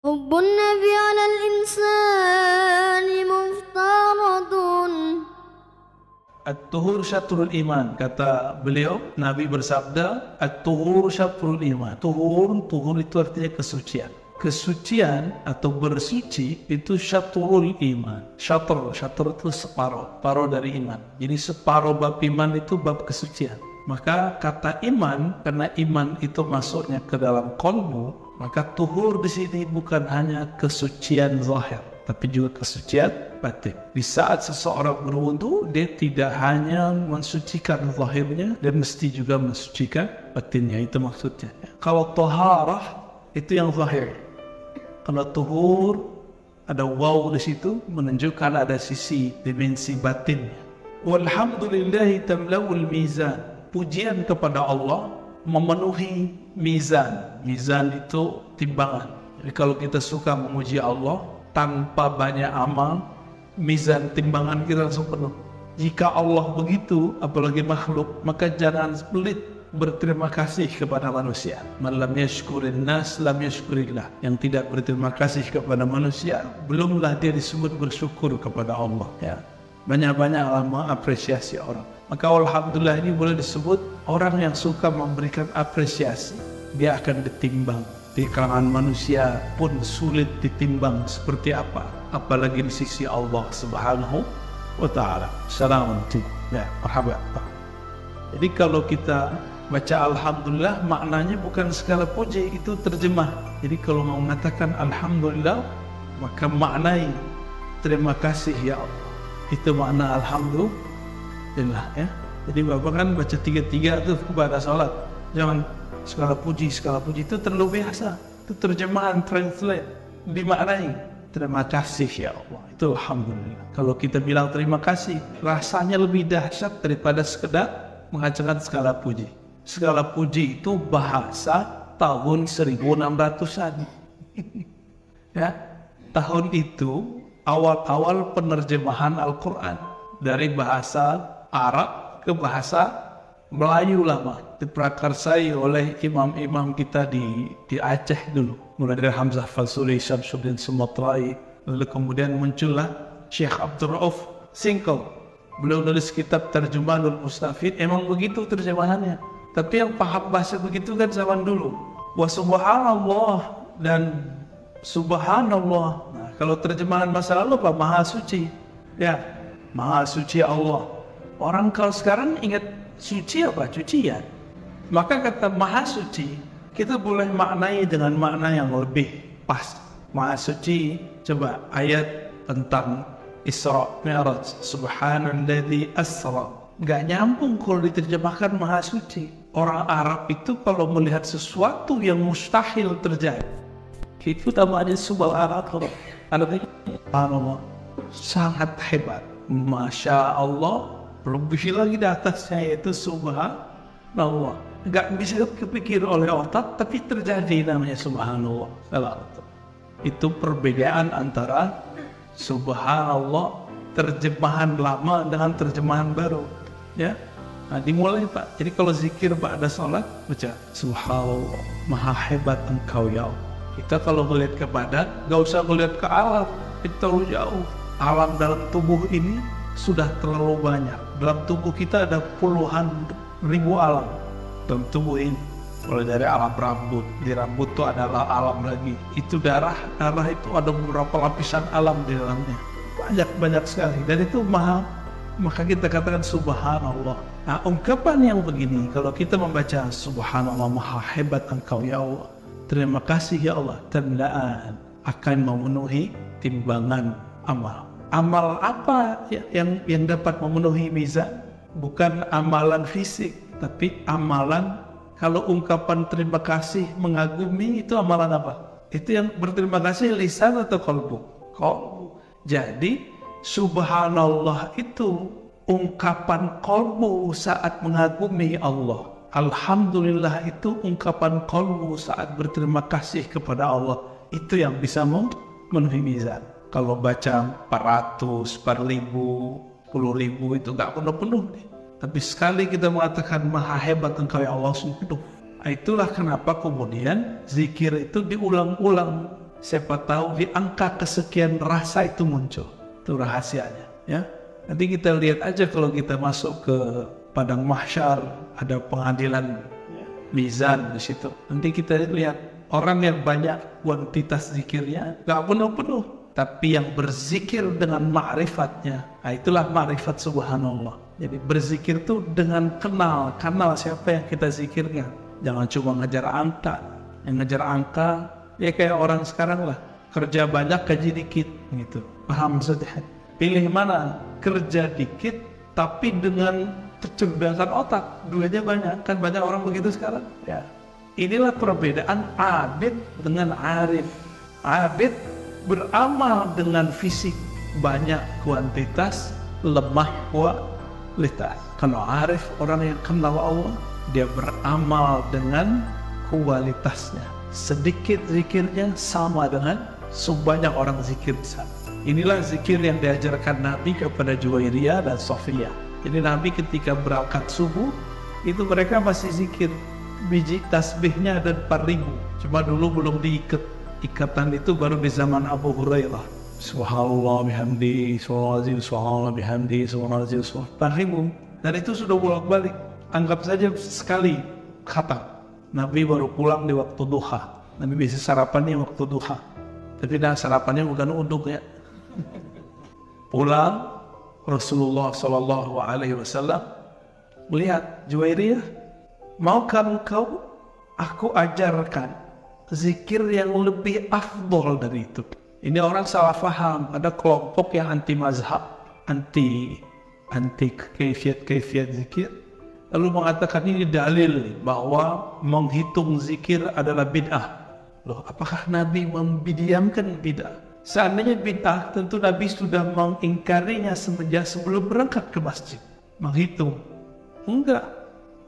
حب النبي على الإنسان مفترض. At-tuhur syatrul iman, kata beliau. Nabi bersabda, At-tuhur syatrul iman. Tuhur itu artinya kesucian. Kesucian atau bersuci itu syatrul iman. Syatr itu separuh dari iman. Jadi separuh bab iman itu bab kesucian. Maka kata iman, karena iman itu masuknya ke dalam qalbu, maka tuhur di sini bukan hanya kesucian zahir, tapi juga kesucian batin. Di saat seseorang berwudu, dia tidak hanya mensucikan zahirnya, dia mesti juga mensucikan batinnya. Itu maksudnya. Kalau taharah itu yang zahir. Kalau tuhur ada waw di situ menunjukkan ada sisi dimensi batinnya. Walhamdulillahi tamla'ul mizan. Pujian kepada Allah memenuhi mizan. Mizan itu timbangan. Jadi kalau kita suka memuji Allah tanpa banyak amal, mizan timbangan kita langsung penuh. Jika Allah begitu, apalagi makhluk, maka jangan pelit berterima kasih kepada manusia. Man lam yashkurin nas lam yashkurillah. Yang tidak berterima kasih kepada manusia, belumlah dia disebut bersyukur kepada Allah. Ya. Banyak-banyak mengapresiasi orang. Maka alhamdulillah ini boleh disebut orang yang suka memberikan apresiasi, dia akan ditimbang. Di kalangan manusia pun sulit ditimbang seperti apa, apalagi di sisi Allah Subhanahu wa ta'ala. Assalamualaikum. Ya, marhaba. Jadi kalau kita baca alhamdulillah, maknanya bukan segala puji, itu terjemah. Jadi kalau mau mengatakan alhamdulillah, maka maknai terima kasih ya Allah. Itu makna alhamdulillah, ya. Jadi Bapak kan baca tiga-tiga itu pada salat. Jangan segala puji itu terlalu biasa. Itu terjemahan, translate, dimaknai terima kasih ya Allah. Itu alhamdulillah. Kalau kita bilang terima kasih, rasanya lebih dahsyat daripada sekedar mengajarkan segala puji. Segala puji itu bahasa tahun 1600-an. Ya, tahun itu awal-awal penerjemahan Al-Quran dari bahasa Arab ke bahasa Melayu lama, diprakarsai oleh imam-imam kita di Aceh dulu, mulai dari Hamzah Fasuli, Syamsuddin Sumatrai, lalu kemudian muncullah Syekh Abdul Rauf Singkong. Beliau nulis kitab Terjemahanul Mustafid, emang begitu terjemahannya. Tapi yang paham bahasa begitu kan zaman dulu. Wa subhanallah dan subhanallah. Nah, kalau terjemahan masa lalu apa? Maha suci. Ya, maha suci Allah. Orang kalau sekarang ingat suci apa? Cucian. Maka kata maha suci, kita boleh maknai dengan makna yang lebih pas. Maha suci, coba ayat tentang Isra Mi'raj. Subhanalladzi asra. Gak nyambung kalau diterjemahkan maha suci. Orang Arab itu kalau melihat sesuatu yang mustahil terjadi, itu namanya subhanallah. Artinya sangat hebat. Masya Allah. Lebih lagi di atasnya yaitu subhanallah. Gak bisa kepikir oleh otak, tapi terjadi namanya subhanallah. Itu perbedaan antara subhanallah terjemahan lama dengan terjemahan baru. Ya, nah, dimulai Pak. Jadi kalau zikir Pak ada sholat, baca subhanallah, maha hebat engkau ya Allah. Kita kalau melihat ke badan, gak usah melihat ke alam, itu terlalu jauh. Alam dalam tubuh ini sudah terlalu banyak. Dalam tubuh kita ada puluhan ribu alam dalam tubuh ini. Mulai dari alam rambut, di rambut itu adalah alam lagi. Itu darah itu ada beberapa lapisan alam di dalamnya. Banyak sekali. Dan itu maka kita katakan subhanallah. Nah, ungkapan yang begini, kalau kita membaca subhanallah, maha hebat engkau ya Allah, terima kasih ya Allah, tamla'an, akan memenuhi timbangan amal. Amal apa yang dapat memenuhi mizan? Bukan amalan fisik, tapi amalan, kalau ungkapan terima kasih, mengagumi, itu amalan apa? Itu yang berterima kasih lisan atau qalbu? Qalbu. Jadi subhanallah itu ungkapan qalbu saat mengagumi Allah. Alhamdulillah itu ungkapan qalbu saat berterima kasih kepada Allah. Itu yang bisa memenuhi mizan. Kalau baca 400, 4.000, 10.000 itu gak penuh-penuh. Tapi sekali kita mengatakan maha hebat engkau ya Allah, penuh. Itulah kenapa kemudian zikir itu diulang-ulang. Siapa tahu di angka kesekian rasa itu muncul. Itu rahasianya, ya. Nanti kita lihat aja kalau kita masuk ke padang mahsyar, ada pengadilan mizan di situ. Nanti kita lihat orang yang banyak kuantitas zikirnya nggak penuh-penuh, tapi yang berzikir dengan ma'rifatnya, nah itulah ma'rifat subhanallah. Jadi berzikir itu dengan kenal siapa yang kita zikirkan. Jangan cuma ngejar angka. Yang ngejar angka ya kayak orang sekarang lah, kerja banyak gaji dikit gitu. Paham maksudnya? Pilih mana? Kerja dikit tapi dengan kecerdasan otak, duitnya banyak. Kan banyak orang begitu sekarang ya. Inilah perbedaan abid dengan arif. Abid beramal dengan fisik, banyak kuantitas, lemah kualitas. Kalau arif, orang yang kenal Allah, dia beramal dengan kualitasnya. Sedikit zikirnya sama dengan sebanyak orang zikir di sana. Inilah zikir yang diajarkan Nabi kepada Juwairiyah dan Sofiyah. Jadi Nabi ketika berangkat subuh, itu mereka masih zikir. Biji tasbihnya ada 4.000. Cuma dulu belum diikat. Ikatan itu baru di zaman Abu Hurairah. Subhanallah bihamdi, subhanallah bihamdi, subhanallah bihamdi, 4.000. Dan itu sudah bolak-balik. Anggap saja sekali khatam. Nabi baru pulang di waktu duha. Nabi biasa sarapannya waktu duha. Tapi sarapannya bukan uduk ya. Pulang, Rasulullah SAW melihat Juwairiyah, maukah engkau aku ajarkan zikir yang lebih afdol dari itu? Ini orang salah faham. Ada kelompok yang anti mazhab, anti kaifiat zikir, lalu mengatakan ini dalil bahwa menghitung zikir adalah bid'ah. Loh, apakah Nabi memdiamkan bid'ah? Seandainya bid'ah, tentu Nabi sudah mengingkarinya semenjak sebelum berangkat ke masjid. Menghitung. Enggak.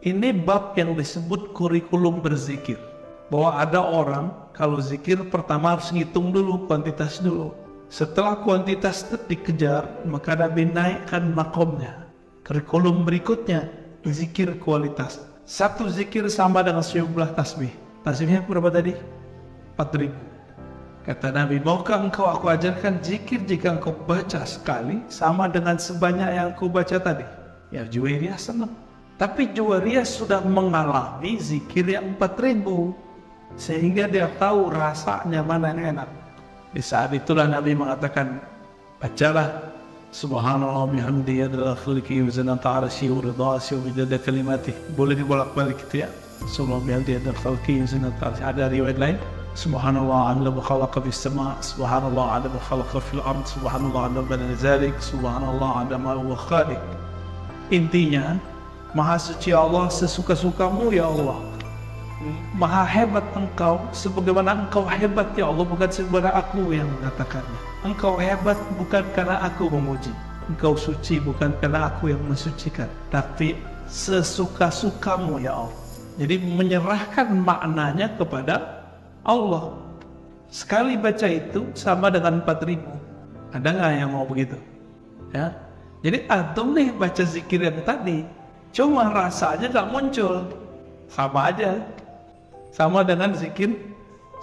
Ini bab yang disebut kurikulum berzikir. Bahwa ada orang, kalau zikir pertama harus ngitung dulu, kuantitas dulu. Setelah kuantitas dikejar, maka Nabi naikkan makomnya. Kurikulum berikutnya, zikir kualitas. Satu zikir sama dengan sejumlah tasbih. Tasbihnya berapa tadi? 4.000. Kata Nabi, maukah engkau aku ajarkan zikir jika engkau baca sekali sama dengan sebanyak yang aku baca tadi? Ya, Juwairiyah senang. Tapi Juwairiyah sudah mengalami zikir yang 4.000, sehingga dia tahu rasanya mana yang enak. Di saat itulah Nabi mengatakan, bacalah Subhanallah bihamdihi adada khalqihi wa zinata arsyihi wa ridha nafsihi wa midada kalimatihi. Boleh dibolak-balik gitu ya. Subhanallah bihamdihi adada khalqihi wa zinata arsyihi. Ada riwayat lain, Subhanallah adada ma khalaqa fis sama', Subhanallah adada ma khalaqa fil ard, Subhanallah adada ma dzalik, Subhanallah adada ma huwa khaliq. Intinya, Maha suci Allah sesuka-sukamu ya Allah. Maha hebat engkau sebagaimana engkau hebat ya Allah, bukan sebagaimana aku yang mengatakannya. Engkau hebat bukan karena aku memuji. Engkau suci bukan karena aku yang mensucikan, tapi sesuka-sukamu ya Allah. Jadi menyerahkan maknanya kepada Allah. Sekali baca itu sama dengan 4.000. Ada nggak yang mau begitu? Ya. Jadi antum nih baca zikir yang tadi, cuma rasanya nggak muncul. Sama aja. Sama dengan zikir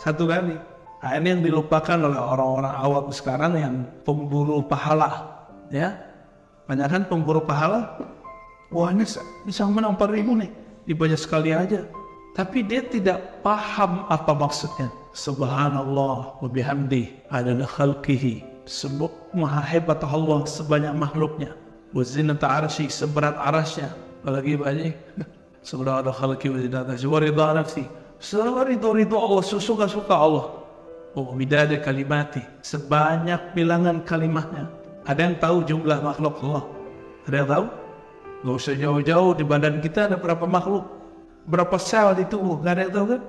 satu kali. Nah, ini yang dilupakan oleh orang-orang awam sekarang yang pemburu pahala. Ya. Banyak kan pemburu pahala. Wah, ini sama 4.000 nih. Dibaca sekali aja. Tapi dia tidak paham apa maksudnya. Subhanallah wa bihamdi adada khalqihi. Maha hebat Allah sebanyak makhluknya. Wa zinata arsy, seberat arasnya. Apalagi banyak. Subhanallah khalqihi wa zinata arsy wa ridha nafsi. Ridho Allah, suka-suka Allah. Wa midada kalimati, sebanyak bilangan kalimatnya. Ada yang tahu jumlah makhluk Allah? Ada yang tahu? Gak usah jauh-jauh, di badan kita ada berapa makhluk, berapa sel di tubuh, gak ada yang tahu kan?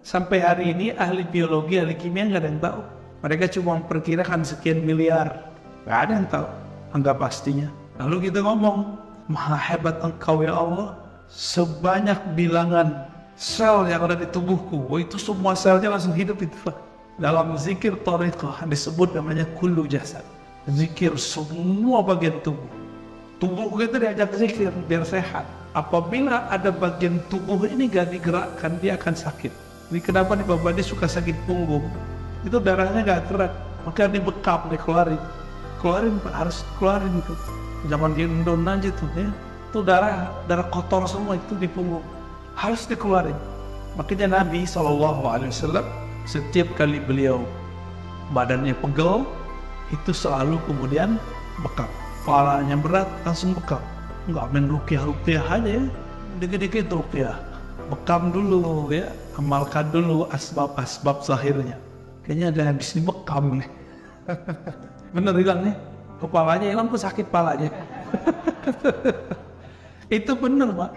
Sampai hari ini ahli biologi, ahli kimia gak ada yang tahu. Mereka cuma memperkirakan sekian miliar, gak ada yang tahu angka pastinya. Lalu kita ngomong, Maha hebat engkau ya Allah, sebanyak bilangan sel yang ada di tubuhku. Oh, itu semua selnya langsung hidup itu. Dalam zikir thariqah disebut namanya kullu jasad. Zikir semua bagian tubuh. Tubuh kita diajak zikir biar sehat. Apabila ada bagian tubuh ini gak digerakkan, dia akan sakit. Ini kenapa nih Bapak ini suka sakit punggung? itu darahnya nggak gerak, maka dibekap, dikeluarin, harus keluarin itu. Zaman di Indonesia aja tuh ya, itu darah kotor semua itu di punggung, harus dikeluarin. Makanya Nabi SAW setiap kali beliau badannya pegel, itu selalu kemudian bekap. Kepalanya berat, langsung bekap. Nggak main ruqyah aja ya, dikit-dikit ruqyah. Bekam dulu ya, amalkan dulu asbab-asbab zahirnya. Kayaknya ada yang habis dibekam nih. Bener hilang nih, kepalanya hilang pun sakit palanya. Itu bener Pak,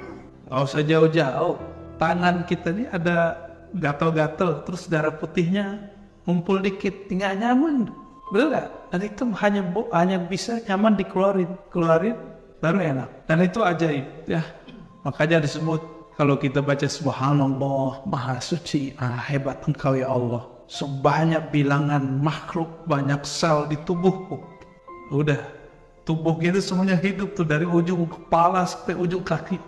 nggak usah jauh-jauh. Tangan kita nih ada gatal-gatal, terus darah putihnya ngumpul dikit, tinggal nyaman. Bener gak? Dan itu hanya bisa nyaman dikeluarin, baru enak. Dan itu ajaib ya. Makanya disebut kalau kita baca subhanallah, maha suci, hebat engkau ya Allah. Sebanyak bilangan makhluk, banyak sel di tubuhku. Udah, tubuh kita semuanya hidup tuh dari ujung kepala sampai ujung kaki.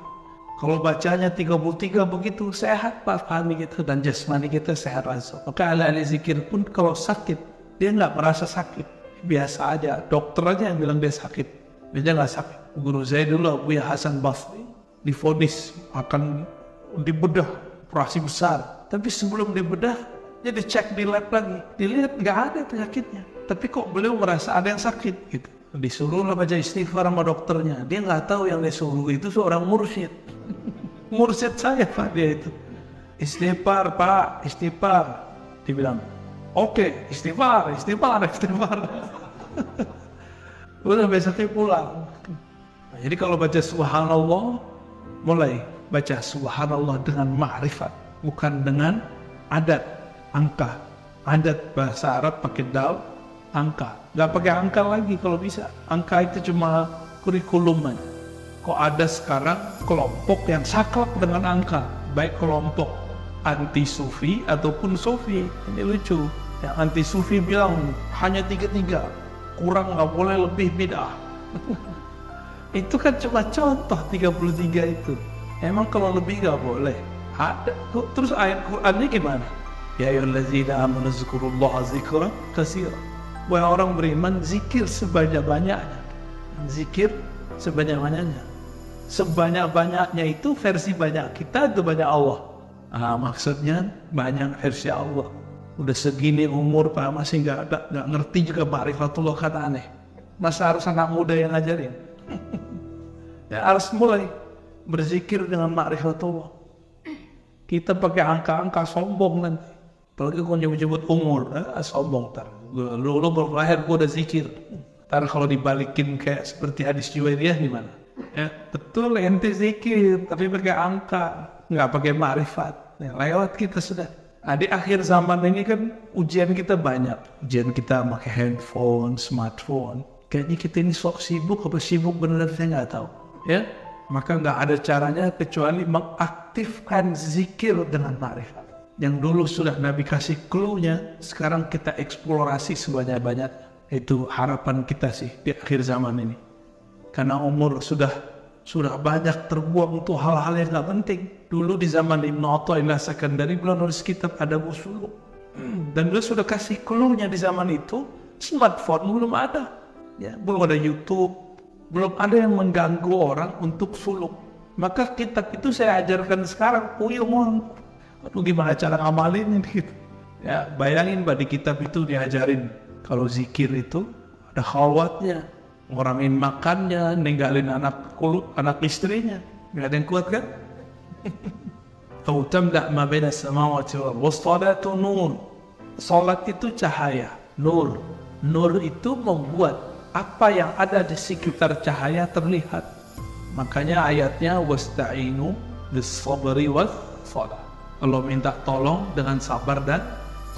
Kalau bacanya 33 begitu, sehat Pak kami gitu, dan jasmani kita sehat langsung. Maka ahli zikir pun kalau sakit, dia nggak merasa sakit, biasa aja. Dokter aja yang bilang dia sakit, dia nggak sakit. Guru saya dulu Abu Hasan Basri divonis akan dibedah, operasi besar. Tapi sebelum dibedah, dia dicek di lab lagi, dilihat nggak ada penyakitnya. Tapi kok beliau merasa ada yang sakit gitu. Disuruhlah baca istighfar sama dokternya. Dia nggak tahu yang disuruh itu seorang mursyid. Mursyid saya Pak dia itu. Istighfar Pak, istighfar. Dibilang, oke, istighfar. Udah besoknya pulang. Nah, jadi kalau baca subhanallah, mulai baca subhanallah dengan ma'rifat, bukan dengan adat, angka. Adat bahasa Arab pakai dal, angka. Nggak pakai angka lagi kalau bisa. Angka itu cuma kurikulum aja. Kok ada sekarang kelompok yang saklek dengan angka, baik kelompok anti sufi ataupun sufi. Ini lucu. Yang anti sufi bilang hanya 33, kurang nggak boleh lebih bid'ah. Itu kan cuma contoh 33 itu. Emang kalau lebih nggak boleh? Ada. Terus ayat Qur'annya gimana? Ya ayyuhallazina amanu dzkurullaha dzikran katsiran. Wahai orang beriman, zikir sebanyak-banyaknya. Zikir sebanyak-banyaknya. Sebanyak-banyaknya itu versi banyak kita itu banyak Allah. Maksudnya banyak versi Allah. Udah segini umur Pak masih nggak ngerti juga ma'rifatullah, kata aneh. Masa harus anak muda yang ngajarin? Ya harus mulai berzikir dengan ma'rifatullah. Kita pakai angka-angka sombong nanti. Apalagi kalau nyebut-nyebut umur, sombong ntar. Lu baru lahir gue udah zikir. Ntar kalau dibalikin kayak seperti hadis Juwairiyah gimana? Ya, betul ente zikir, tapi pakai angka, nggak pakai ma'rifat. Ya, lewat kita sudah. Nah, di akhir zaman ini kan ujian kita banyak. Ujian kita pakai handphone, smartphone. Kayaknya kita ini sok sibuk, apa sibuk bener saya nggak tahu. Ya, maka nggak ada caranya kecuali mengaktifkan zikir dengan ma'rifat. Yang dulu sudah Nabi kasih clue-nya, sekarang kita eksplorasi sebanyak-banyaknya. Itu harapan kita sih di akhir zaman ini. Karena umur sudah banyak terbuang untuk hal-hal yang nggak penting. Dulu di zaman Ibn Athaillah Sakandari beliau nulis kitab Adabus Suluk. Dan beliau sudah kasih clue-nya di zaman itu, smartphone belum ada. Ya, belum ada YouTube, belum ada yang mengganggu orang untuk suluk. Maka kitab itu saya ajarkan sekarang, mohon. Aduh, gimana cara ngamalin ini gitu. Ya, bayangin Pak, di kitab itu diajarin kalau zikir itu ada khalwatnya, ngurangin makannya, ninggalin anak istrinya. Nggak ada yang kuat kan? Tautamda ma baina samawati wal wassalatu nur. Salat itu cahaya, nur. Nur itu membuat apa yang ada di sekitar cahaya terlihat. Makanya ayatnya wasta'inu bis-sabri was-shalah. Allah minta tolong dengan sabar dan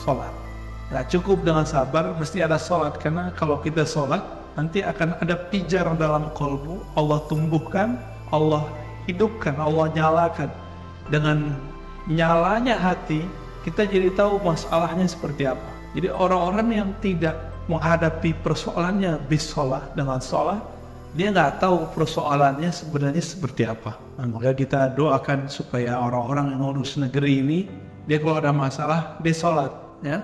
sholat. Gak cukup dengan sabar, mesti ada sholat. Karena kalau kita sholat, nanti akan ada pijar dalam kolbu. Allah tumbuhkan, Allah hidupkan, Allah nyalakan. Dengan nyalanya hati, kita jadi tahu masalahnya seperti apa. Jadi orang-orang yang tidak menghadapi persoalannya bisolah dengan sholat, dia nggak tahu persoalannya sebenarnya seperti apa. Nah, maka kita doakan supaya orang-orang yang ngurus negeri ini, dia kalau ada masalah, dia sholat. Ya?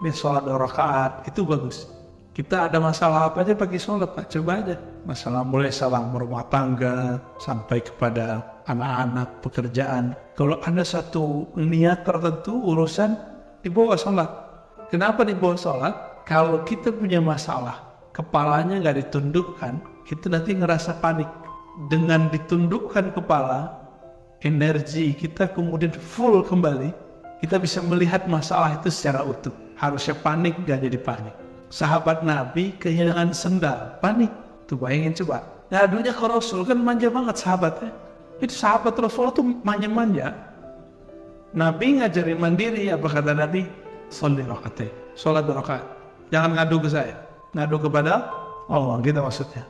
Ini sholat 2 rakaat, itu bagus. Kita ada masalah apa aja pakai sholat, Pak, coba aja. Masalah mulai salam rumah tangga, sampai kepada anak-anak, pekerjaan. Kalau ada satu niat tertentu, urusan, dibawa sholat. Kenapa dibawa sholat? Kalau kita punya masalah, kepalanya nggak ditundukkan, kita nanti ngerasa panik. Dengan ditundukkan kepala, energi kita kemudian full kembali, kita bisa melihat masalah itu secara utuh. Harusnya panik, nggak jadi panik. Sahabat Nabi kehilangan sendal, panik. Tuh bayangin coba. Ngadunya ke Rasul, kan manja banget sahabatnya. Itu sahabat Rasul tuh manja-manja. Nabi ngajarin mandiri, apa kata Nabi? Sholli raka'atain, sholat 2 rakaat. Jangan ngadu ke saya, ngadu kepada Allah, gitu maksudnya.